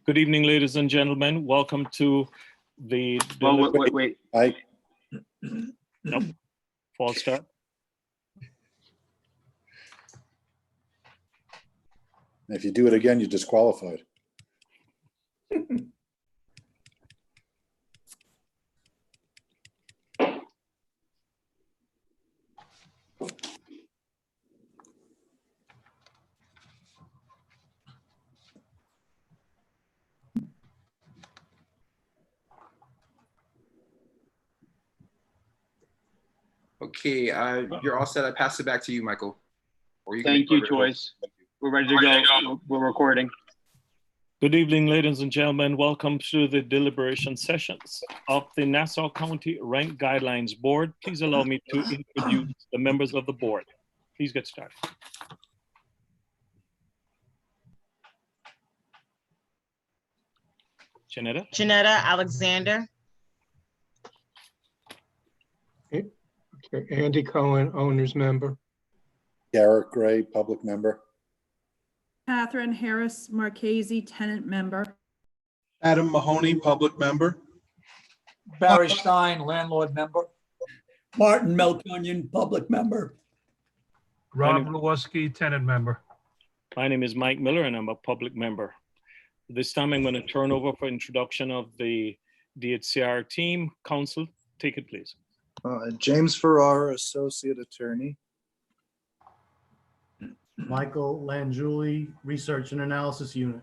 Good evening, ladies and gentlemen. Welcome to the... Well, wait. Nope. False start. If you do it again, you're disqualified. Okay, you're all set. I pass it back to you, Michael. Or Thank you, Joyce. We're ready to go. We're recording. Good evening, ladies and gentlemen. Welcome to the deliberation sessions of the Nassau County Rent Guidelines Board. Please allow me to introduce the members of the board. Please get started. Janetta Alexander. Okay, Andy Cohen, owner's member. Garrett Gray, public member. Catherine Harris Marchese, tenant member. Adam Mahoney, public member. Barry Stein, landlord member. Martin Meltonian, public member. Rob Lewoski, tenant member. My name is Mike Miller and I'm a public member. This time I'm going to turn over for introduction of the DHCR team. Council, take it please. James Ferrara, associate attorney. Michael Languli, research and analysis unit.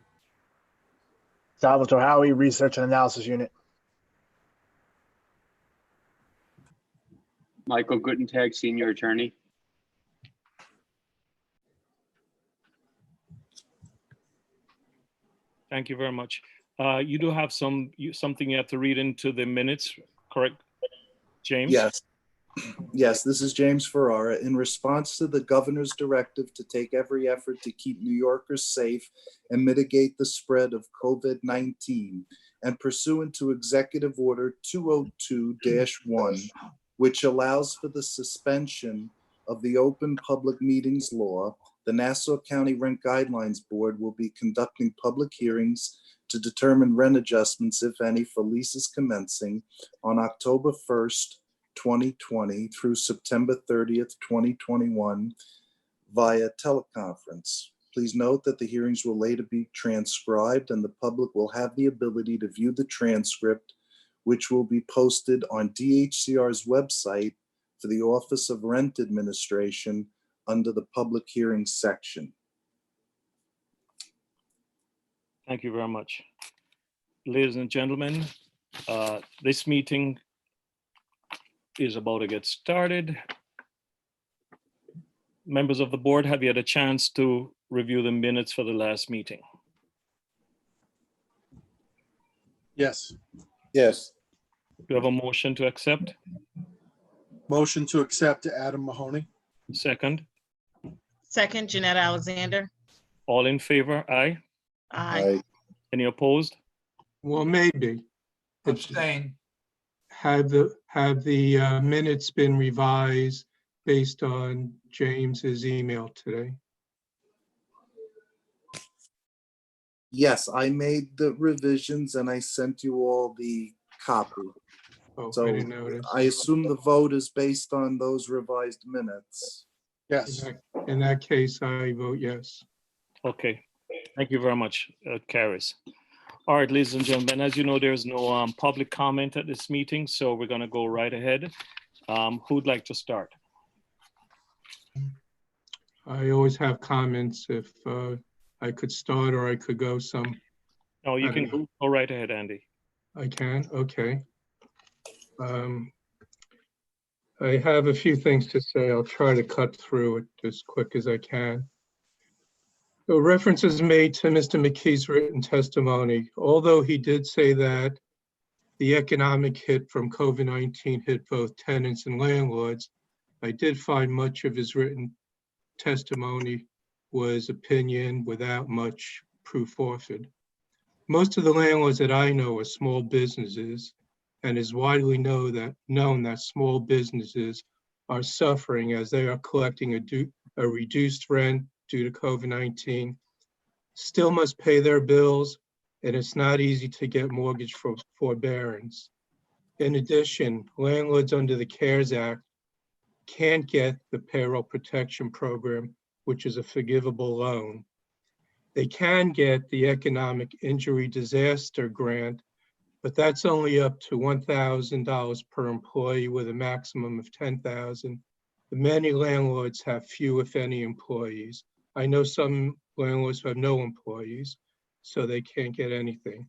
Salvatore Howie, research and analysis unit. Michael Guttentag, senior attorney. Thank you very much. You do have something you have to read into the minutes, correct, James? Yes, this is James Ferrara. In response to the governor's directive to take every effort to keep New Yorkers safe and mitigate the spread of COVID-19, and pursuant to Executive Order 202-1, which allows for the suspension of the Open Public Meetings Law, the Nassau County Rent Guidelines Board will be conducting public hearings to determine rent adjustments, if any, for leases commencing on October 1st, 2020 through September 30th, 2021 via teleconference. Please note that the hearings will later be transcribed and the public will have the ability to view the transcript, which will be posted on DHCR's website for the Office of Rent Administration under the public hearings section. Thank you very much. Ladies and gentlemen, this meeting is about to get started. Members of the board, have you had a chance to review the minutes for the last meeting? Yes. Yes. Do you have a motion to accept? Motion to accept Adam Mahoney. Second. Second, Janetta Alexander. All in favor? Aye. Aye. Any opposed? Well, maybe. Abstain. Have the minutes been revised based on James's email today? Yes, I made the revisions and I sent you all the copy. Oh, So I didn't notice. I assume the vote is based on those revised minutes. Yes. In that case, I vote yes. Okay. Thank you very much, carries. All right, ladies and gentlemen, as you know, there's no public comment at this meeting, so we're going to go right ahead. Who'd like to start? I always have comments if I could start or I could go some. No, you can go right ahead, Andy. I can, okay. I have a few things to say. I'll try to cut through it as quick as I can. The reference is made to Mr. McKee's written testimony. Although he did say that the economic hit from COVID-19 hit both tenants and landlords, I did find much of his written testimony was opinion without much proof offered. Most of the landlords that I know are small businesses, and is widely known that small businesses are suffering as they are collecting a reduced rent due to COVID-19, still must pay their bills, and it's not easy to get mortgage for forbearance. In addition, landlords under the CARES Act can't get the payroll protection program, which is a forgivable loan. They can get the economic injury disaster grant, but that's only up to $1,000 per employee with a maximum of $10,000. Many landlords have few, if any, employees. I know some landlords have no employees, so they can't get anything.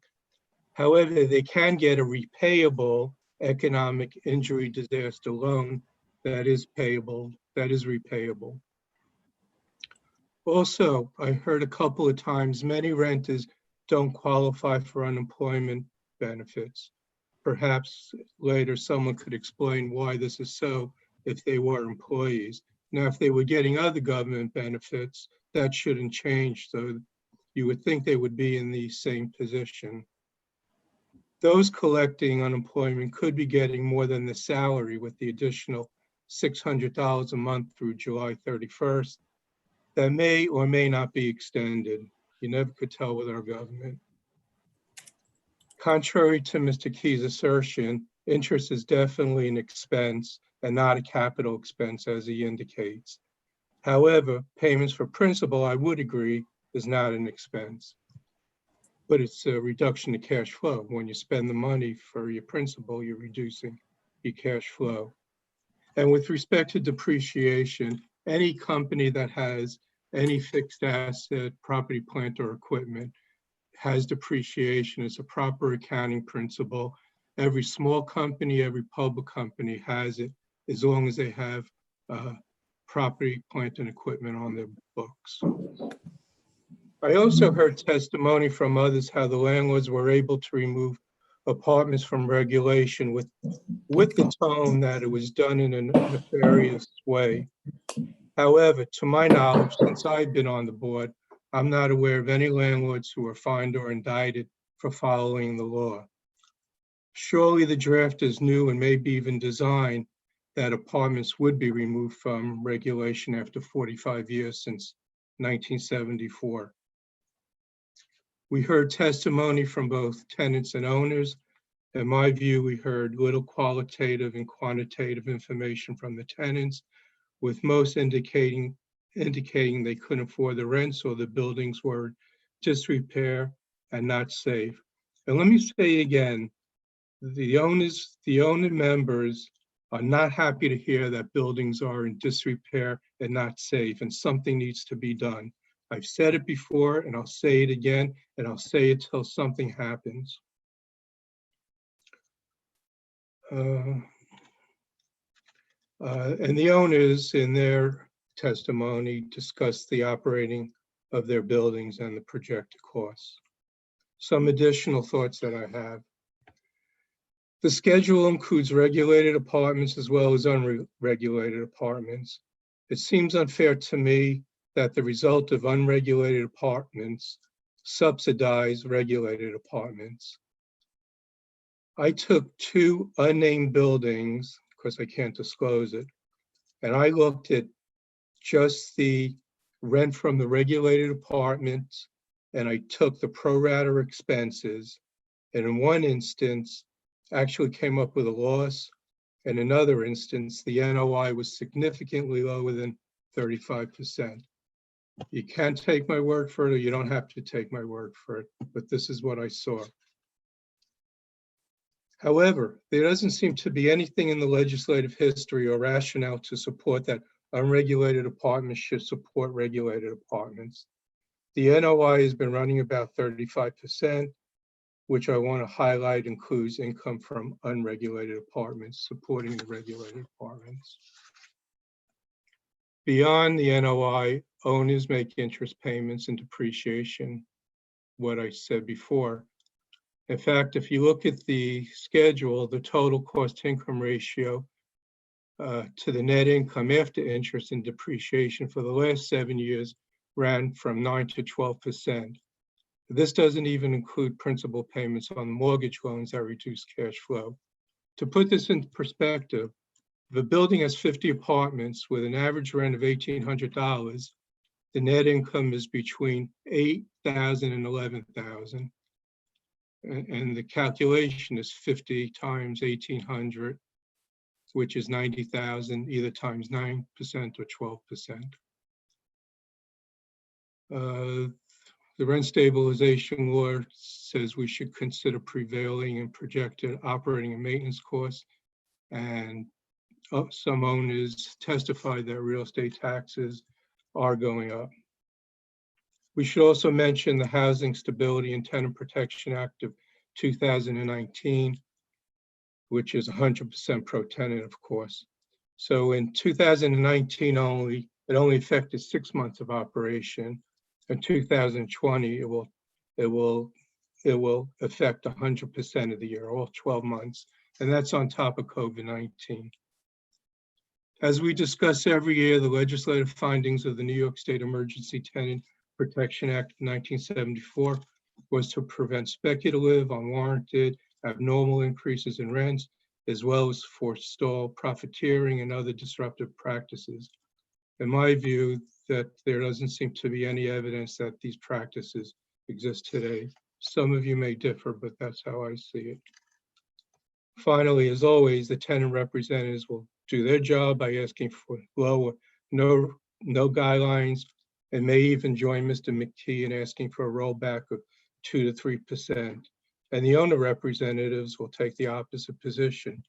However, they can get a repayable economic injury disaster loan that is payable, that is repayable. Also, I heard a couple of times many renters don't qualify for unemployment benefits. Perhaps later someone could explain why this is so if they were employees. Now, if they were getting other government benefits, that shouldn't change. So you would think they would be in the same position. Those collecting unemployment could be getting more than the salary with the additional $600 a month through July 31st. That may or may not be extended. You never could tell with our government. Contrary to Mr. Key's assertion, interest is definitely an expense and not a capital expense as he indicates. However, payments for principal, I would agree, is not an expense, but it's a reduction of cash flow. When you spend the money for your principal, you're reducing your cash flow. And with respect to depreciation, any company that has any fixed asset, property, plant, or equipment has depreciation. It's a proper accounting principle. Every small company, every public company has it, as long as they have property, plant, and equipment on their books. I also heard testimony from others how the landlords were able to remove apartments from regulation with the tone that it was done in a nefarious way. However, to my knowledge, since I've been on the board, I'm not aware of any landlords who were fined or indicted for following the law. Surely the drafters knew and maybe even designed that apartments would be removed from regulation after 45 years since 1974. We heard testimony from both tenants and owners. In my view, we heard little qualitative and quantitative information from the tenants, with most indicating they couldn't afford the rents or the buildings were disrepair and not safe. And let me say again, the owner members are not happy to hear that buildings are in disrepair and not safe, and something needs to be done. I've said it before, and I'll say it again, and I'll say it till something happens. And the owners, in their testimony, discussed the operating of their buildings and the projected costs. Some additional thoughts that I have. The schedule includes regulated apartments as well as unregulated apartments. It seems unfair to me that the result of unregulated apartments subsidize regulated apartments. I took two unnamed buildings, because I can't disclose it, and I looked at just the rent from the regulated apartments, and I took the pro rata expenses, and in one instance, actually came up with a loss. In another instance, the NOI was significantly lower than 35%. You can take my word for it, or you don't have to take my word for it, but this is what I saw. However, there doesn't seem to be anything in the legislative history or rationale to support that unregulated apartments should support regulated apartments. The NOI has been running about 35%, which I want to highlight includes income from unregulated apartments supporting the regulated apartments. Beyond the NOI, owners make interest payments and depreciation, what I said before. In fact, if you look at the schedule, the total cost-income ratio to the net income after interest and depreciation for the last 7 years ran from 9 to 12%. This doesn't even include principal payments on mortgage loans that reduce cash flow. To put this into perspective, if a building has 50 apartments with an average rent of $1,800, the net income is between $8,000 and $11,000. And the calculation is 50 times 1,800, which is 90,000, either times 9% or 12%. The rent stabilization law says we should consider prevailing and projected operating and maintenance costs. And some owners testified that real estate taxes are going up. We should also mention the Housing Stability and Tenant Protection Act of 2019, which is 100% pro-tenant, of course. So in 2019 only, it only affected 6 months of operation. In 2020, it will affect 100% of the year, all 12 months, and that's on top of COVID-19. As we discuss every year, the legislative findings of the New York State Emergency Tenant Protection Act of 1974 was to prevent speculative, unwarranted, abnormal increases in rents, as well as forestall profiteering and other disruptive practices. In my view, that there doesn't seem to be any evidence that these practices exist today. Some of you may differ, but that's how I see it. Finally, as always, the tenant representatives will do their job by asking for low or no guidelines, and may even join Mr. McKee in asking for a rollback of 2 to 3%. And the owner representatives will take the opposite position.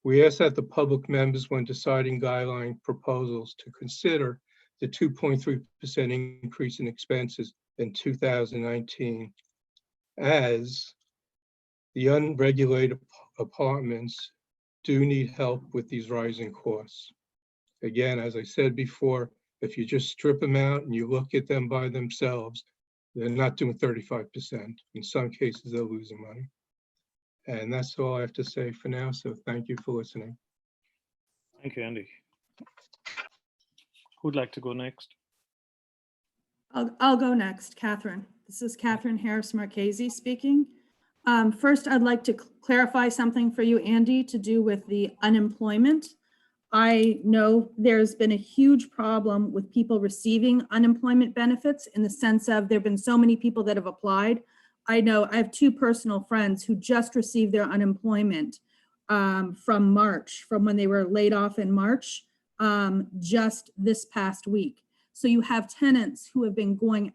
We ask that the public members, when deciding guideline proposals, to consider the 2.3% increase in expenses in 2019, as the unregulated apartments do need help with these rising costs. Again, as I said before, if you just strip them out and you look at them by themselves, they're not doing 35%. In some cases, they're losing money. And that's all I have to say for now. So thank you for listening. Thank you, Andy. Who'd like to go next? I'll go next, Catherine. This is Catherine Harris Marchese speaking. First, I'd like to clarify something for you, Andy, to do with the unemployment. I know there's been a huge problem with people receiving unemployment benefits, in the sense of there have been so many people that have applied. I know I have 2 personal friends who just received their unemployment from March, from when they were laid off in March, just this past week. So you have tenants who have been going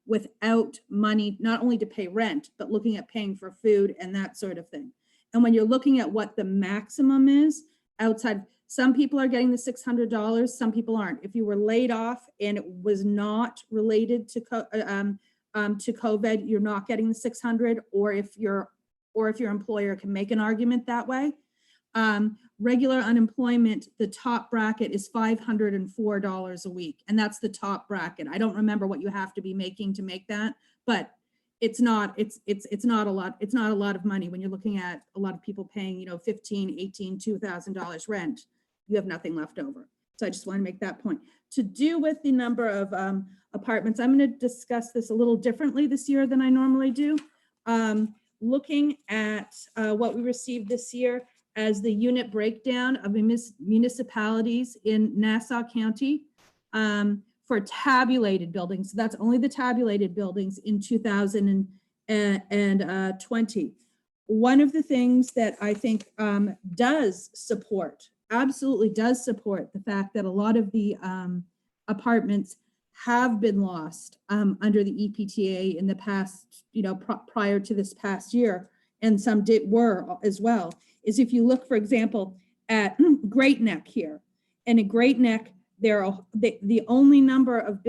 without money, not only to pay rent, but looking at paying for food and that sort of thing. And when you're looking at what the maximum is outside, some people are getting the $600, some people aren't. If you were laid off and it was not related to COVID, you're not getting the $600, or if your employer can make an argument that way. Regular unemployment, the top bracket is $504 a week, and that's the top bracket. I don't remember what you have to be making to make that, but it's not a lot. It's not a lot of money when you're looking at a lot of people paying, $1,500, $1,800, $2,000 rent. You have nothing left over. So I just want to make that point. To do with the number of apartments, I'm going to discuss this a little differently this year than I normally do. Looking at what we received this year as the unit breakdown of municipalities in Nassau County for tabulated buildings. So that's only the tabulated buildings in 2020. One of the things that I think absolutely does support the fact that a lot of the apartments have been lost under the EPTA in the past, prior to this past year, and some were as well, is if you look, for example, at Great Neck here. And in Great Neck, the only number of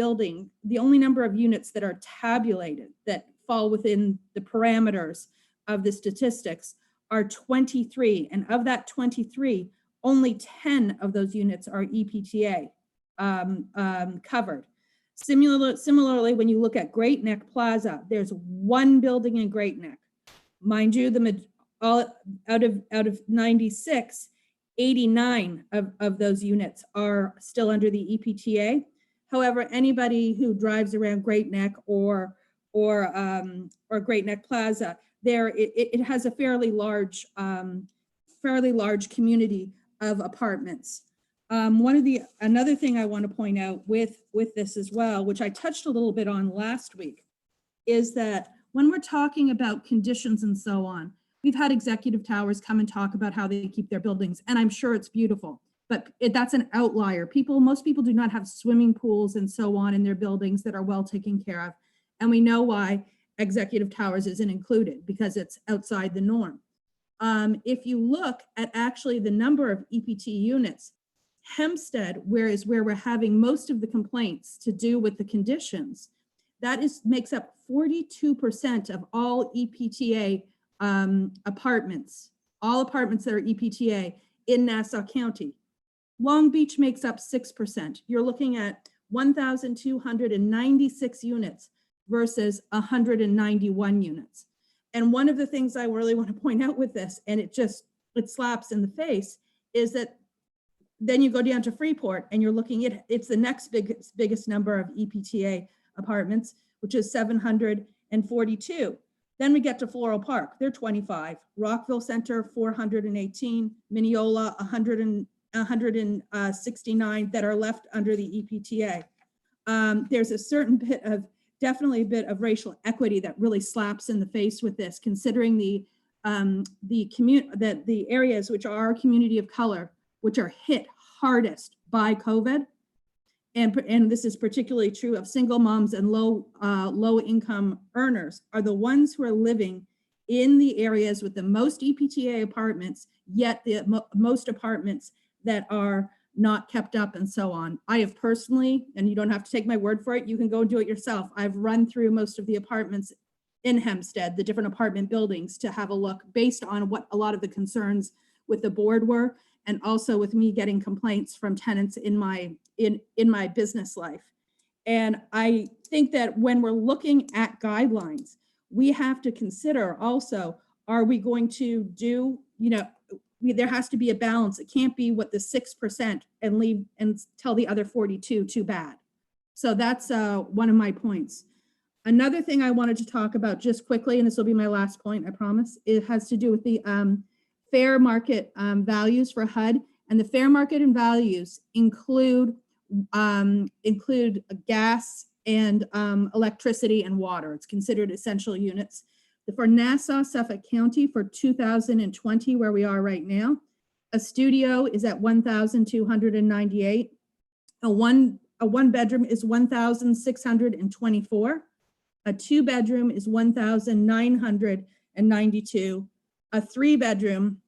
units that are tabulated that fall within the parameters of the statistics are 23. And of that 23, only 10 of those units are EPTA covered. Similarly, when you look at Great Neck Plaza, there's 1 building in Great Neck. Mind you, out of 96, 89 of those units are still under the EPTA. However, anybody who drives around Great Neck or Great Neck Plaza, it has a fairly large community of apartments. Another thing I want to point out with this as well, which I touched a little bit on last week, is that when we're talking about conditions and so on, we've had executive towers come and talk about how they keep their buildings, and I'm sure it's beautiful, but that's an outlier. Most people do not have swimming pools and so on in their buildings that are well taken care of. And we know why executive towers isn't included, because it's outside the norm. If you look at actually the number of EPT units, Hempstead, where we're having most of the complaints to do with the conditions, that makes up 42% of all EPTA apartments, all apartments that are EPTA in Nassau County. Long Beach makes up 6%. You're looking at 1,296 units versus 191 units. And one of the things I really want to point out with this, and it slaps in the face, is that then you go down to Freeport and you're looking at, it's the next biggest number of EPTA apartments, which is 742. Then we get to Floral Park, they're 25. Rockville Center, 418. Mineola, 169 that are left under the EPTA. There's a certain definitely a bit of racial equity that really slaps in the face with this, considering the areas which are our community of color, which are hit hardest by COVID. And this is particularly true of single moms and low income earners, are the ones who are living in the areas with the most EPTA apartments, yet the most apartments that are not kept up and so on. I have personally, and you don't have to take my word for it, you can go do it yourself. I've run through most of the apartments in Hempstead, the different apartment buildings, to have a look based on what a lot of the concerns with the board were, and also with me getting complaints from tenants in my business life. And I think that when we're looking at guidelines, we have to consider also, are we going to do, there has to be a balance. It can't be what the 6% and leave and tell the other 42 too bad. So that's one of my points. Another thing I wanted to talk about just quickly, and this will be my last point, I promise, it has to do with the fair market values for HUD. And the fair market and values include gas and electricity and water. It's considered essential units. For Nassau, Suffolk County for 2020, where we are right now, a studio is at 1,298. A one bedroom is 1,624. A 2-bedroom is 1,992. A 3-bedroom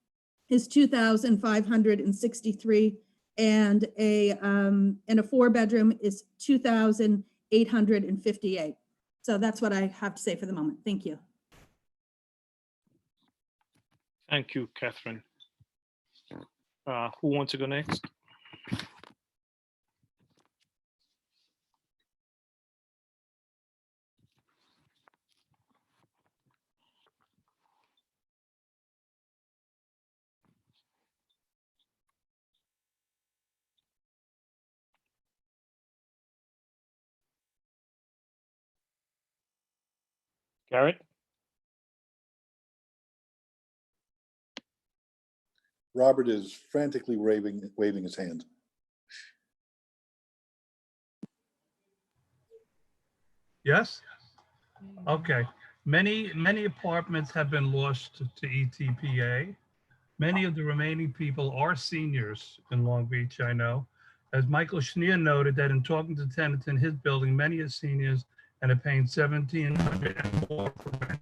is 2,563, and a 4-bedroom is 2,858. So that's what I have to say for the moment. Thank you. Thank you, Catherine. Who wants to go next? Garrett? Robert is frantically waving his hand. Yes? Okay. Many apartments have been lost to ETPA. Many of the remaining people are seniors in Long Beach, I know. As Michael Schneer noted, that in talking to tenants in his building, many are seniors and are paying $1,700 and more for rent.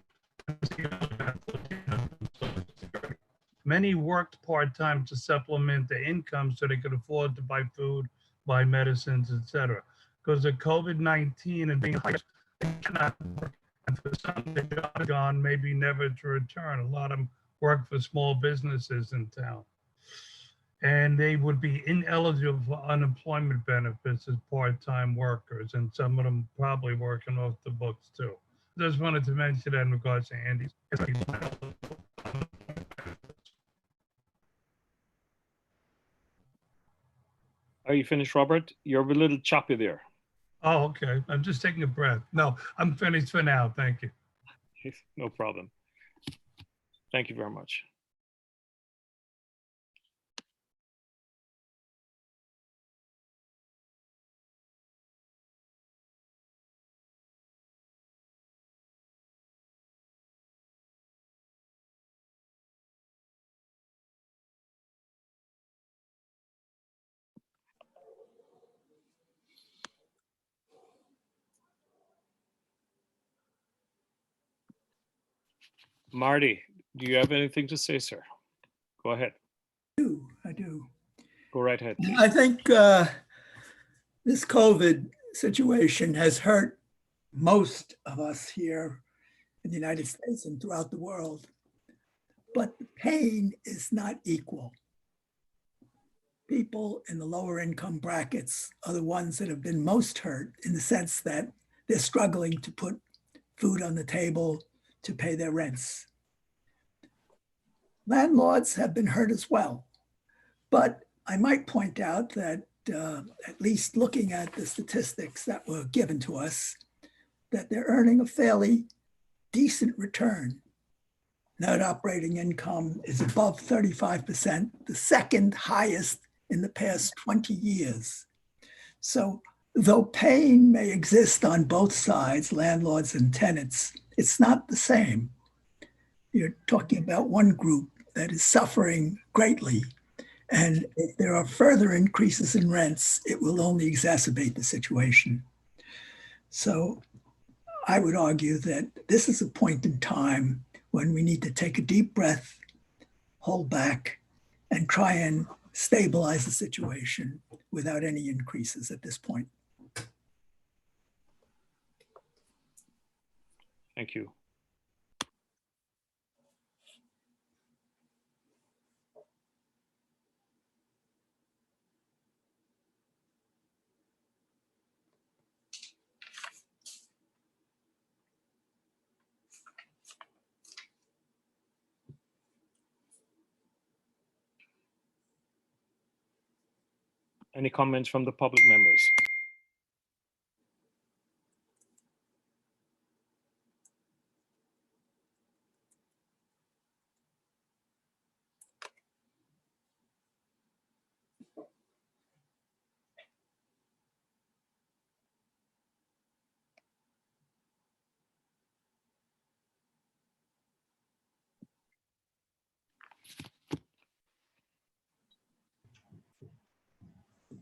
Many worked part-time to supplement their income so they could afford to buy food, buy medicines, etc. Because of COVID-19 and being high, they cannot work. And for some, the job is gone, maybe never to return. A lot of them work for small businesses in town. And they would be ineligible for unemployment benefits as part-time workers, and some of them probably working off the books too. Just wanted to mention that in regards to Andy's. Are you finished, Robert? You're a little choppy there. Oh, okay. I'm just taking a breath. No, I'm finished for now. Thank you. No problem. Thank you very much. Marty, do you have anything to say, sir? Go ahead. I do. Go right ahead, please. I think this COVID situation has hurt most of us here in the United States and throughout the world, but the pain is not equal. People in the lower income brackets are the ones that have been most hurt in the sense that they're struggling to put food on the table, to pay their rents. Landlords have been hurt as well. But I might point out that at least looking at the statistics that were given to us, that they're earning a fairly decent return. Net operating income is above 35%, the second highest in the past 20 years. So though pain may exist on both sides, landlords and tenants, it's not the same. You're talking about one group that is suffering greatly. And if there are further increases in rents, it will only exacerbate the situation. So I would argue that this is a point in time when we need to take a deep breath, hold back, and try and stabilize the situation without any increases at this point. Thank you. Any comments from the public members?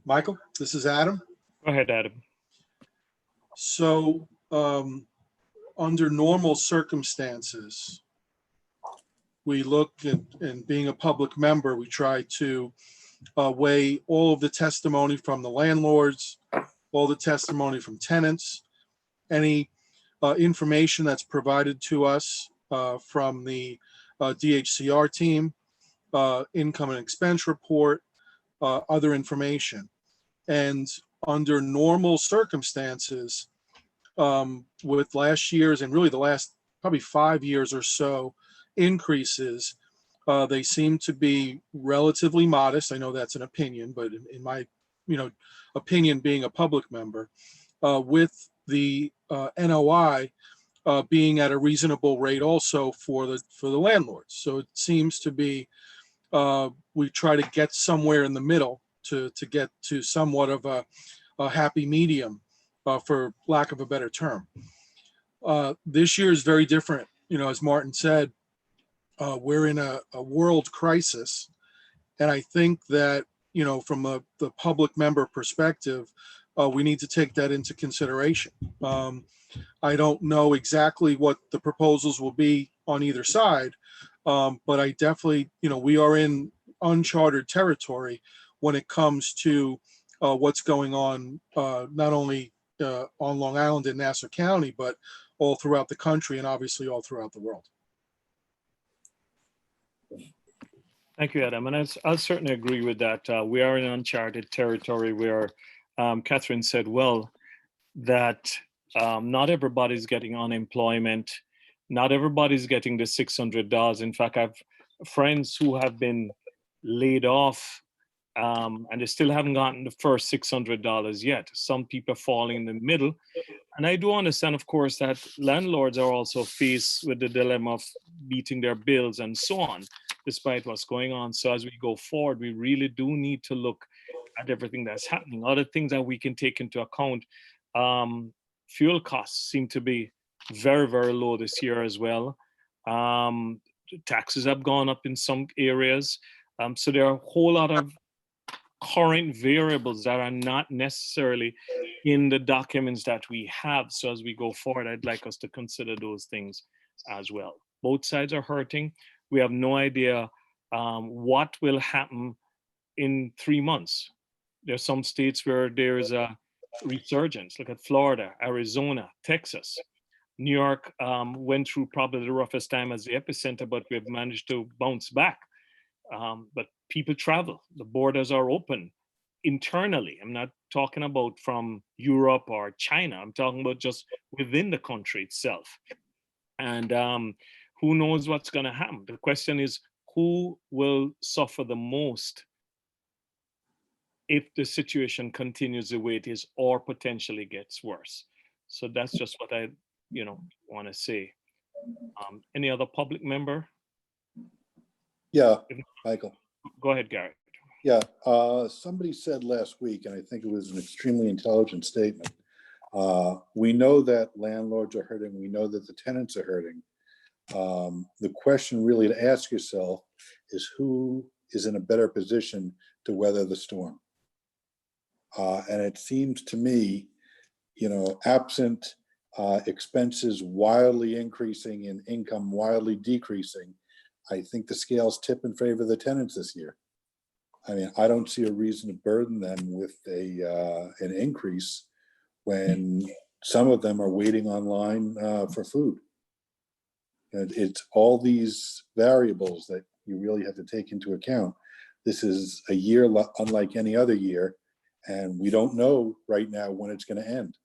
Michael, this is Adam. Go ahead, Adam. So under normal circumstances, we look at, and being a public member, we try to weigh all of the testimony from the landlords, all the testimony from tenants, any information that's provided to us from the DHCR team, income and expense report, other information. And under normal circumstances, with last year's and really the last probably 5 years or so increases, they seem to be relatively modest. I know that's an opinion, but in my opinion, being a public member, with the NOI being at a reasonable rate also for the landlords. So it seems to be we try to get somewhere in the middle to get to somewhat of a happy medium, for lack of a better term. This year is very different. As Martin said, we're in a world crisis. And I think that, from the public member perspective, we need to take that into consideration. I don't know exactly what the proposals will be on either side, but I definitely, we are in uncharted territory when it comes to what's going on, not only on Long Island and Nassau County, but all throughout the country and obviously all throughout the world. Thank you, Adam. And I'll certainly agree with that. We are in uncharted territory where Catherine said, well, that not everybody's getting unemployment. Not everybody's getting the $600. In fact, I've friends who have been laid off and they still haven't gotten the first $600 yet. Some people falling in the middle. And I do understand, of course, that landlords are also faced with the dilemma of meeting their bills and so on, despite what's going on. So as we go forward, we really do need to look at everything that's happening. Other things that we can take into account, fuel costs seem to be very, very low this year as well. Taxes have gone up in some areas. So there are a whole lot of current variables that are not necessarily in the documents that we have. So as we go forward, I'd like us to consider those things as well. Both sides are hurting. We have no idea what will happen in 3 months. There are some states where there is a resurgence. Look at Florida, Arizona, Texas. New York went through probably the roughest time as the epicenter, but we've managed to bounce back. But people travel. The borders are open internally. I'm not talking about from Europe or China. I'm talking about just within the country itself. And who knows what's going to happen? The question is, who will suffer the most if the situation continues the way it is or potentially gets worse? So that's just what I, want to say. Any other public member? Yeah, Michael. Go ahead, Gary. Yeah, somebody said last week, and I think it was an extremely intelligent statement. We know that landlords are hurting. We know that the tenants are hurting. The question really to ask yourself is who is in a better position to weather the storm? And it seems to me, absent expenses wildly increasing and income wildly decreasing, I think the scales tip in favor of the tenants this year. I mean, I don't see a reason to burden them with an increase when some of them are waiting online for food. And it's all these variables that you really have to take into account. This is a year unlike any other year, and we don't know right now when it's going to end.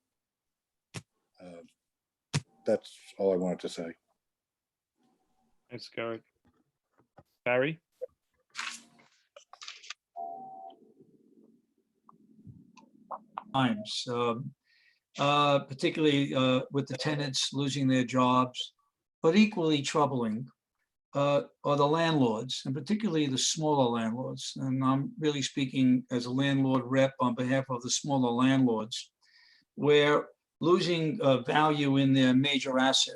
That's all I wanted to say. Thanks, Gary. Barry? Times, particularly with the tenants losing their jobs, but equally troubling are the landlords, and particularly the smaller landlords. And I'm really speaking as a landlord rep on behalf of the smaller landlords, where losing value in their major asset.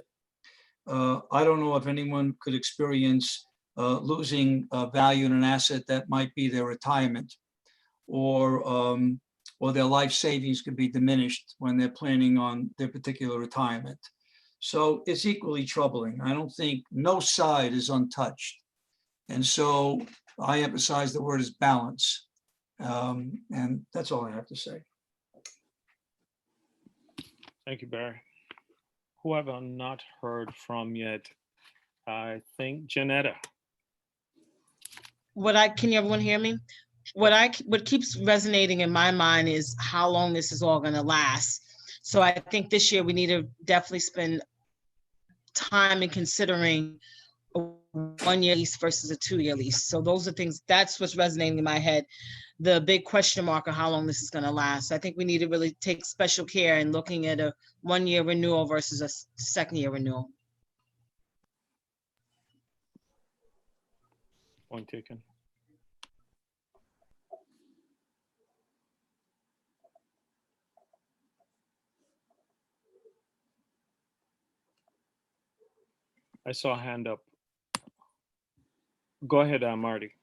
I don't know if anyone could experience losing value in an asset that might be their retirement, or their life savings could be diminished when they're planning on their particular retirement. So it's equally troubling. I don't think no side is untouched. And so I emphasize the word is balance. And that's all I have to say. Thank you, Barry. Who have I not heard from yet? I think Janetta. Can everyone hear me? What keeps resonating in my mind is how long this is all going to last. So I think this year we need to definitely spend time in considering a 1-year lease versus a 2-year lease. So those are things, that's what's resonating in my head. The big question mark of how long this is going to last. I think we need to really take special care in looking at a 1-year renewal versus a 2nd-year renewal. Point taken. I saw a hand up. Go ahead, Marty.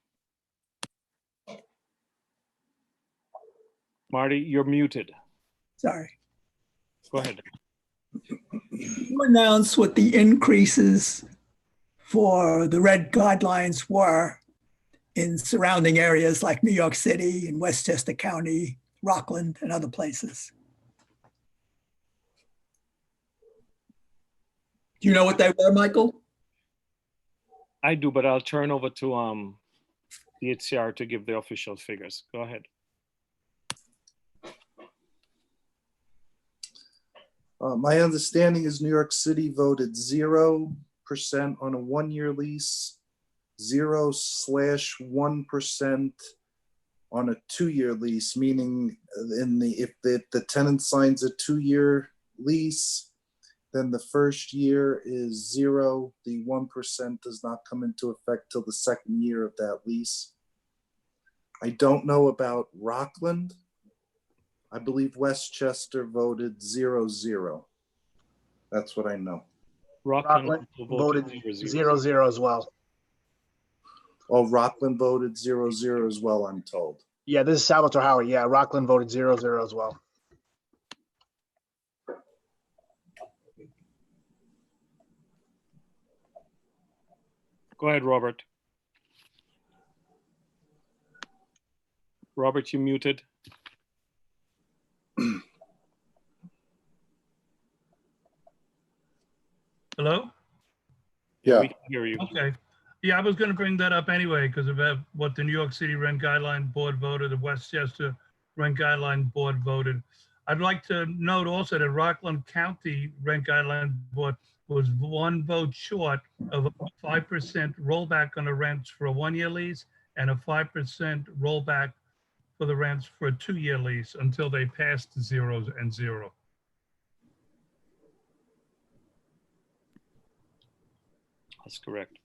Marty, you're muted. Sorry. Go ahead. You announced what the increases for the red guidelines were in surrounding areas like New York City and Westchester County, Rockland, and other places. Do you know what they were, Michael? I do, but I'll turn over to the HCR to give the official figures. Go ahead. My understanding is New York City voted 0% on a 1-year lease, 0/1% on a 2-year lease, meaning if the tenant signs a 2-year lease, then the first year is 0. The 1% does not come into effect till the 2nd year of that lease. I don't know about Rockland. I believe Westchester voted 0/0. That's what I know. Rockland voted 0/0 as well. Oh, Rockland voted 0/0 as well, I'm told. Yeah, this is Salvatore Howard. Yeah, Rockland voted 0/0 as well. Go ahead, Robert. Robert, you muted. Hello? Yeah. We can hear you. Okay. Yeah, I was going to bring that up anyway because of what the New York City Rent Guideline Board voted, the Westchester Rent Guideline Board voted. I'd like to note also that Rockland County Rent Guideline Board was one vote short of a 5% rollback on the rents for a 1-year lease and a 5% rollback for the rents for a 2-year lease until they passed 0 and 0. That's correct.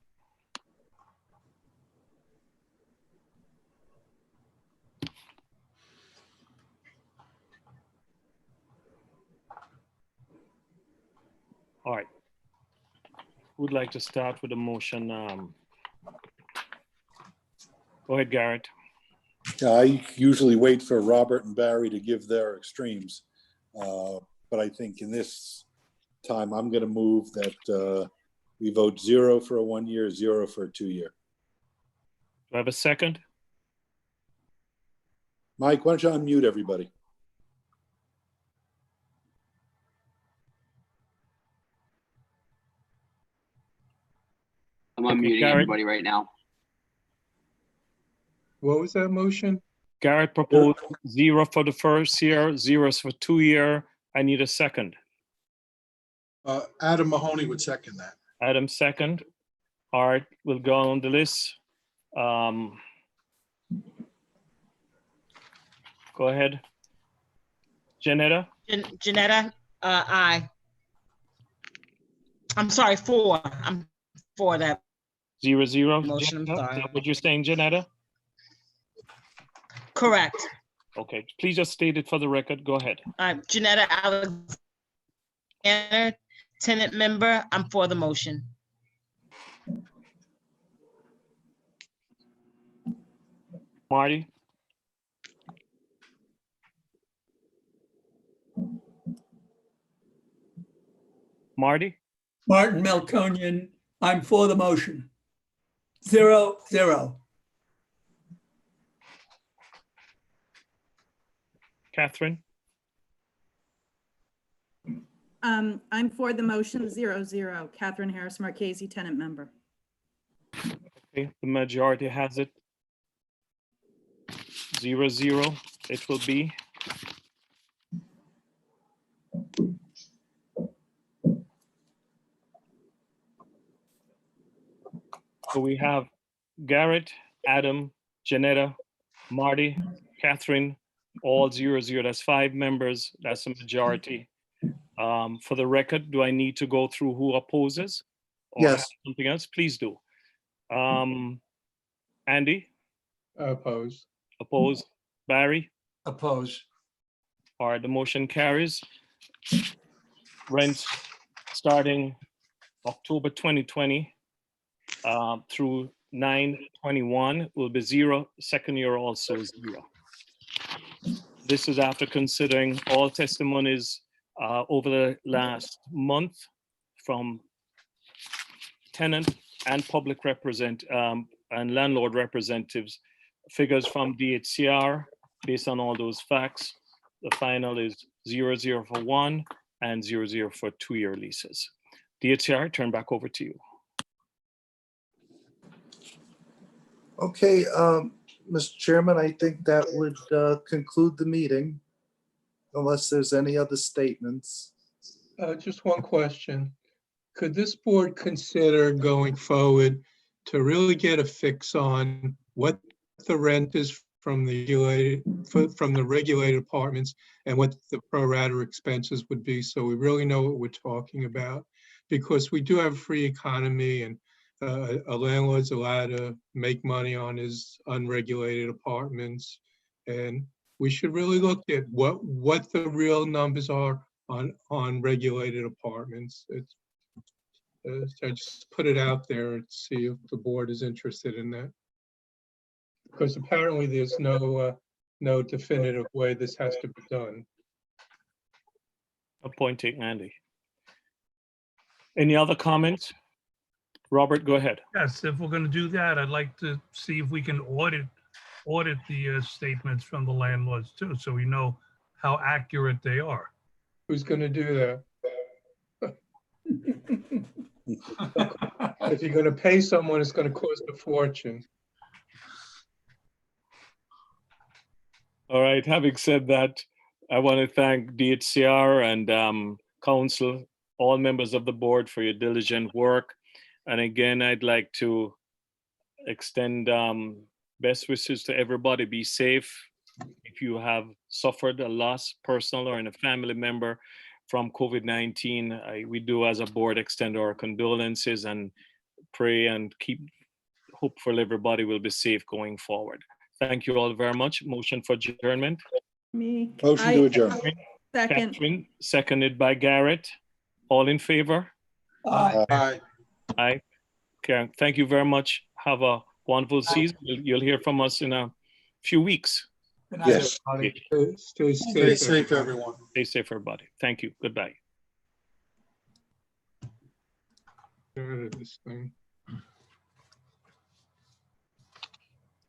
All right. Who'd like to start with a motion? Go ahead, Garrett. Yeah, I usually wait for Robert and Barry to give their extremes. But I think in this time, I'm going to move that we vote 0 for a 1-year, 0 for a 2-year. Do I have a second? Mike, why don't you unmute everybody? I'm Okay, unmuting Garrett. everybody right now. What was that motion? Garrett proposed 0 for the first year, 0 for 2-year. I need a second. Adam Mahoney would second that. Adam, second. All right, we'll go on the list. Go ahead. Janetta? Janetta, aye. I'm sorry, 4. I'm for that 0-0. motion. I'm Janetta, is sorry. that what you're saying, Janetta? Correct. Okay, please just state it for the record. Go ahead. Janetta Alexander, tenant member, I'm for the motion. Marty? Marty? Martin Melkonian, I'm for the motion. 0-0. Catherine? I'm for the motion 0-0. Catherine Harris Marchese, tenant member. Okay, the majority has it. 0-0, it will be. So we have Garrett, Adam, Janetta, Marty, Catherine, all 0-0. That's 5 members. That's a majority. For the record, do I need to go through who opposes? Or Yes. have something else? Please do. Andy? Oppose. Oppose. Barry? Oppose. All right, the motion carries. Rents starting October 2020 through 9/21 will be 0. Second year also 0. This is after considering all testimonies over the last month from tenant and public and landlord representatives, figures from DHCR. Based on all those facts, the final is 0-0 for 1 and 0-0 for 2-year leases. DHCR, turn back over to you. Okay, Mr. Chairman, I think that would conclude the meeting, unless there's any other statements. Just one question. Could this board consider going forward to really get a fix on what the rent is from the regulated apartments and what the pro rata expenses would be, so we really know what we're talking about? Because we do have a free economy, and a landlord's allowed to make money on his unregulated apartments, and we should really look at what the real numbers are on regulated apartments. I just put it out there and see if the board is interested in that. Because apparently there's no definitive way this has to be done. Appointing Andy. Any other comments? Robert, go ahead. Yes, if we're gonna do that, I'd like to see if we can audit the statements from the landlords too, so we know how accurate they are. Who's going to do that? If you're going to pay someone, it's going to cost a fortune. All right, having said that, I want to thank DHCR and council, all members of the board for your diligent work. And again, I'd like to extend best wishes to everybody. Be safe. If you have suffered a loss, personal or in a family member from COVID-19, we do as a board extend our condolences and pray and hopefully everybody will be safe going forward. Thank you all very much. Motion for adjournment. Me. Motion to adjourn. Second. Catherine, seconded by Garrett. All in favor? Aye. Aye. Okay, thank you very much. Have a wonderful season. You'll hear from us in a few weeks. Good night, Yes. everybody. Stay Stay safe. safe, everyone. Stay safe, everybody. Thank you. Goodbye. Get rid of this thing.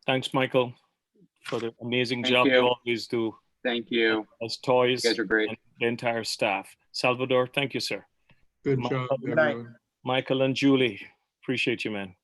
Thanks, Michael, for the amazing Thank job you you. always do Thank you. as toys You guys are great. and the entire staff. Salvador, thank you, sir. Good Michael, job, Good night. everyone. Michael and Julie, appreciate you, man.